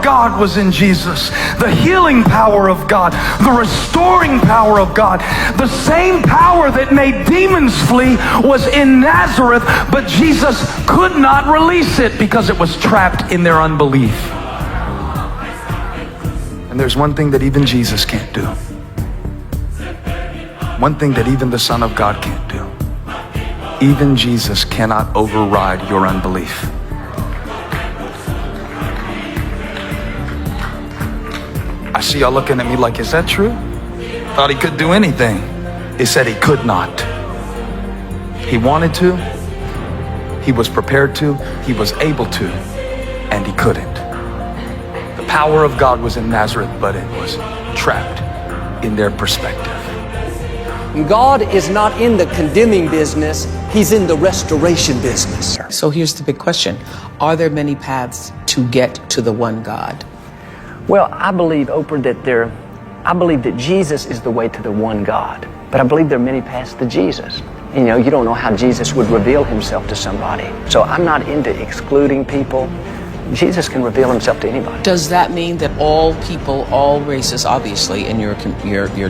God was in Jesus. The healing power of God, the restoring power of God, the same power that made demons flee was in Nazareth, but Jesus could not release it because it was trapped in their unbelief. And there's one thing that even Jesus can't do. One thing that even the Son of God can't do. Even Jesus cannot override your unbelief. I see y'all looking at me like, is that true? Thought he could do anything. He said he could not. He wanted to, he was prepared to, he was able to, and he couldn't. The power of God was in Nazareth, but it was trapped in their perspective. God is not in the condemning business, he's in the restoration business. So here's the big question. Are there many paths to get to the one God? Well, I believe, Oprah, that Jesus is the way to the one God. But I believe there are many paths to Jesus. You know, you don't know how Jesus would reveal himself to somebody. So I'm not into excluding people. Jesus can reveal himself to anybody. Does that mean that all people, all races, obviously in your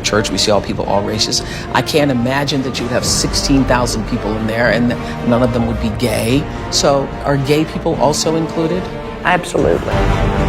church we see all people, all races. I can't imagine that you would have 16,000 people in there and none of them would be gay. So are gay people also included? Absolutely.